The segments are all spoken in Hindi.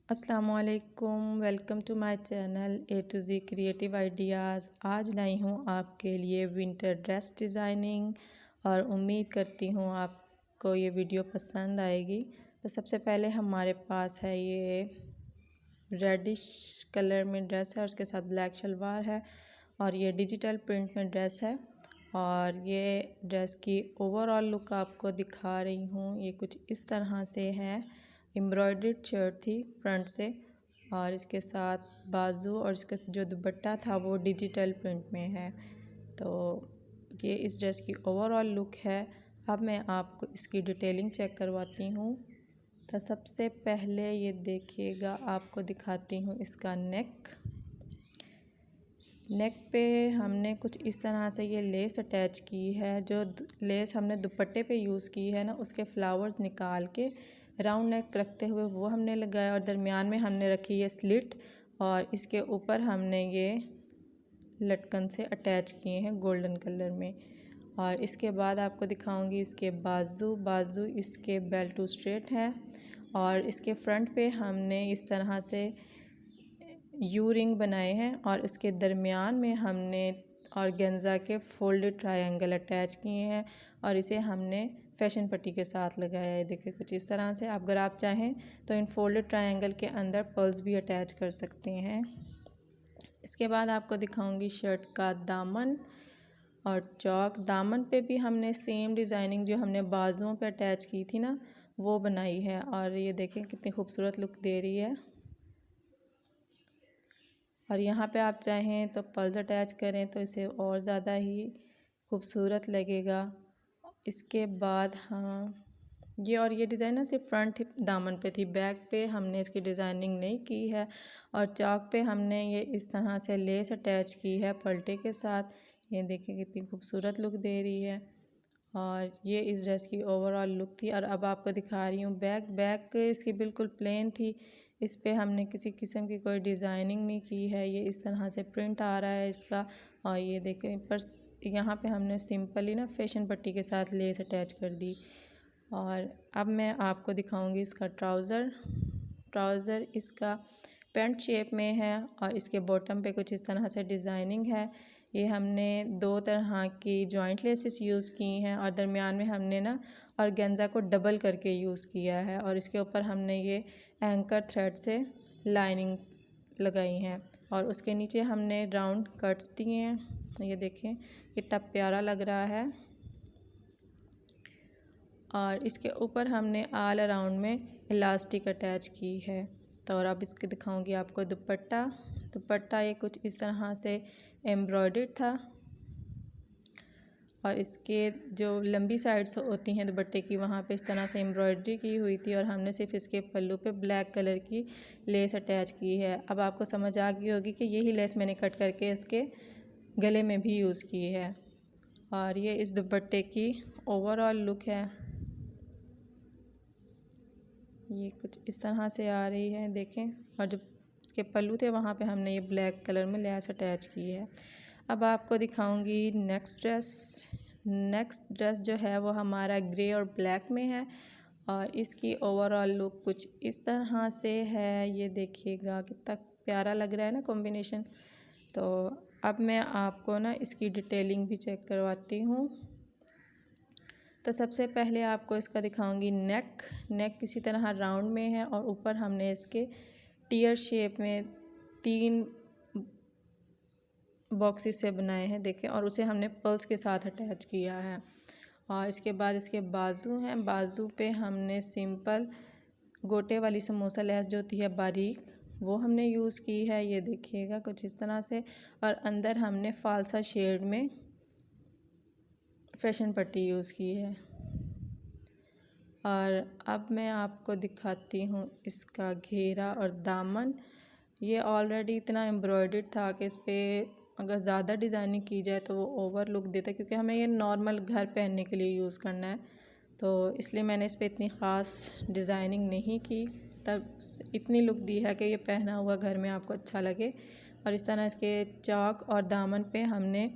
अस्सलामुअलैकुम, welcome to my channel A to Z creative ideas. आज लाई हूँ आपके लिए विंटर ड्रेस डिज़ाइनिंग और उम्मीद करती हूँ आपको ये वीडियो पसंद आएगी। तो सबसे पहले हमारे पास है ये रेडिश कलर में ड्रेस है और उसके साथ ब्लैक शलवार है और ये डिजिटल प्रिंट में ड्रेस है और ये ड्रेस की ओवरऑल लुक आपको दिखा रही हूँ। ये कुछ इस तरह से है। एम्ब्रॉयडर्ड शर्ट थी फ्रंट से और इसके साथ बाजू और इसका जो दुपट्टा था वो डिजिटल प्रिंट में है। तो ये इस ड्रेस की ओवरऑल लुक है। अब मैं आपको इसकी डिटेलिंग चेक करवाती हूँ। तो सबसे पहले ये देखिएगा, आपको दिखाती हूँ इसका नेक पे हमने कुछ इस तरह से ये लेस अटैच की है। जो लेस हमने दुपट्टे पे यूज़ की है ना, उसके फ्लावर्स निकाल के राउंड नेक रखते हुए वो हमने लगाया और दरमियान में हमने रखी ये स्लिट और इसके ऊपर हमने ये लटकन से अटैच किए हैं गोल्डन कलर में। और इसके बाद आपको दिखाऊंगी इसके बाजू इसके बेल्ट टू स्ट्रेट हैं और इसके फ्रंट पे हमने इस तरह से यू रिंग बनाए हैं और इसके दरमियान में हमने ऑर्गेन्जा के फोल्डेड ट्रायंगल अटैच किए हैं और इसे हमने फैशन पट्टी के साथ लगाया है। देखिए कुछ इस तरह से। अगर आप चाहें तो इन फोल्डेड ट्रायंगल के अंदर पर्ल्स भी अटैच कर सकते हैं। इसके बाद आपको दिखाऊंगी शर्ट का दामन और चौक। दामन पे भी हमने सेम डिज़ाइनिंग जो हमने बाजुओं पे अटैच की थी ना, वो बनाई है और ये देखें कितनी खूबसूरत लुक दे रही है। और यहाँ पे आप चाहें तो पर्ल्स अटैच करें तो इसे और ज़्यादा ही खूबसूरत लगेगा। इसके बाद ये डिज़ाइन ना सिर्फ फ्रंट दामन पे थी, बैक पे हमने इसकी डिज़ाइनिंग नहीं की है। और चौक पे हमने ये इस तरह से लेस अटैच की है पल्टे के साथ। ये देखिए कितनी खूबसूरत लुक दे रही है। और ये इस ड्रेस की ओवरऑल लुक थी। और अब आपको दिखा रही हूँ बैक इसकी बिल्कुल प्लेन थी। इस पे हमने किसी किस्म की कोई डिज़ाइनिंग नहीं की है। ये इस तरह से प्रिंट आ रहा है इसका। और ये देखें पर यहाँ पे हमने सिंपली ना फैशन पट्टी के साथ लेस अटैच कर दी। और अब मैं आपको दिखाऊंगी इसका ट्राउज़र इसका पेंट शेप में है और इसके बॉटम पे कुछ इस तरह से डिज़ाइनिंग है। ये हमने दो तरह की जॉइंट लेसेस यूज़ की हैं और दरमियान में हमने ना ऑर्गेन्जा को डबल करके यूज़ किया है और इसके ऊपर हमने ये एंकर थ्रेड से लाइनिंग लगाई हैं और उसके नीचे हमने राउंड कट्स दिए हैं। ये देखें कितना प्यारा लग रहा है। और इसके ऊपर हमने ऑल अराउंड में इलास्टिक अटैच की है। तो और अब इसके दिखाऊंगी आपको दुपट्टा ये कुछ इस तरह से एम्ब्रॉयडर्ड था और इसके जो लंबी साइड्स होती हैं दुपट्टे की, वहाँ पे इस तरह से एम्ब्रॉयडरी की हुई थी और हमने सिर्फ इसके पल्लू पे ब्लैक कलर की लेस अटैच की है। अब आपको समझ आ गई होगी कि यही लेस मैंने कट करके इसके गले में भी यूज़ की है। और ये इस दुपट्टे की ओवरऑल लुक है। ये कुछ इस तरह से आ रही है, देखें। और जो इसके पल्लू थे वहाँ पे हमने ये ब्लैक कलर में लेस अटैच की है। अब आपको दिखाऊंगी नेक्स्ट ड्रेस जो है वो हमारा ग्रे और ब्लैक में है और इसकी ओवरऑल लुक कुछ इस तरह से है। ये देखिएगा कितना प्यारा लग रहा है ना कॉम्बिनेशन। तो अब मैं आपको ना इसकी डिटेलिंग भी चेक करवाती हूँ। तो सबसे पहले आपको इसका दिखाऊंगी नेक किसी तरह राउंड में है और ऊपर हमने इसके टीयर शेप में 3 बॉक्सेस से बनाए हैं, देखें। और उसे हमने पर्ल्स के साथ अटैच किया है। और इसके बाद इसके बाजू हैं। बाजू पे हमने सिंपल गोटे वाली समोसा लेस जो होती है बारीक, वो हमने यूज़ की है। ये देखिएगा कुछ इस तरह से। और अंदर हमने फालसा शेड में फैशन पट्टी यूज़ की है। और अब मैं आपको दिखाती हूँ इसका घेरा और दामन। ये ऑलरेडी इतना एम्ब्रॉयडर्ड था कि इस पर अगर ज़्यादा डिज़ाइनिंग की जाए तो वो ओवर लुक देता है, क्योंकि हमें ये नॉर्मल घर पहनने के लिए यूज़ करना है। तो इसलिए मैंने इस पर इतनी ख़ास डिज़ाइनिंग नहीं की, तब इतनी लुक दी है कि ये पहना हुआ घर में आपको अच्छा लगे। और इस तरह इसके चौक और दामन पे हमने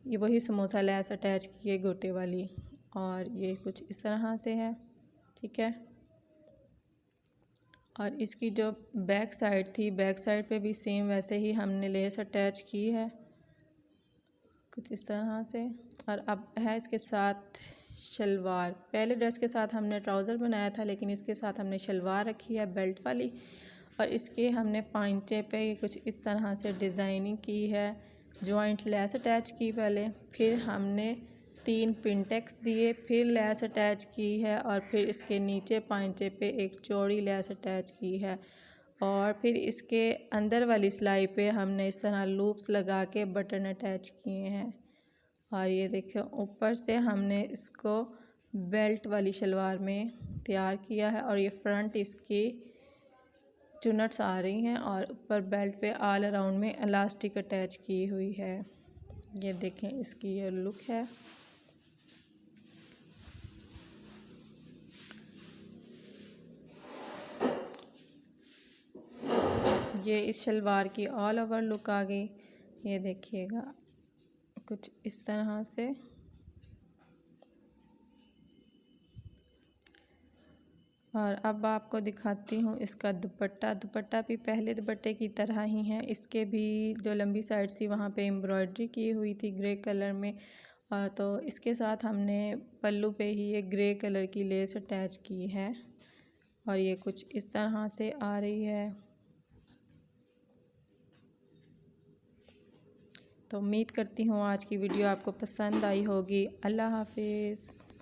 ये वही समोसा लेस अटैच की है गोटे वाली। और ये कुछ इस तरह से है, ठीक है। और इसकी जो बैक साइड थी, बैक साइड पे भी सेम वैसे ही हमने लेस अटैच की है कुछ इस तरह से। और अब है इसके साथ शलवार। पहले ड्रेस के साथ हमने ट्राउज़र बनाया था, लेकिन इसके साथ हमने शलवार रखी है बेल्ट वाली। और इसके हमने पांचे पे कुछ इस तरह से डिज़ाइनिंग की है, जॉइंट लेस अटैच की पहले, फिर हमने 3 पिनटेक्स दिए, फिर लेस अटैच की है, और फिर इसके नीचे पांचे पे एक चौड़ी लेस अटैच की है। और फिर इसके अंदर वाली सिलाई पे हमने इस तरह लूप्स लगा के बटन अटैच किए हैं। और ये देखिए ऊपर से हमने इसको बेल्ट वाली शलवार में तैयार किया है। और ये फ्रंट इसकी चुनट्स आ रही हैं और ऊपर बेल्ट पे ऑल अराउंड में इलास्टिक अटैच की हुई है। ये देखें इसकी ये लुक है। ये इस शलवार की ऑल ओवर लुक आ गई। ये देखिएगा कुछ इस तरह से। और अब आपको दिखाती हूँ इसका दुपट्टा। दुपट्टा भी पहले दुपट्टे की तरह ही है। इसके भी जो लंबी साइड थी वहाँ पे एम्ब्रॉयडरी की हुई थी ग्रे कलर में। और तो इसके साथ हमने पल्लू पे ही ये ग्रे कलर की लेस अटैच की है। और ये कुछ इस तरह से आ रही है। तो उम्मीद करती हूँ आज की वीडियो आपको पसंद आई होगी। अल्लाह हाफिज़।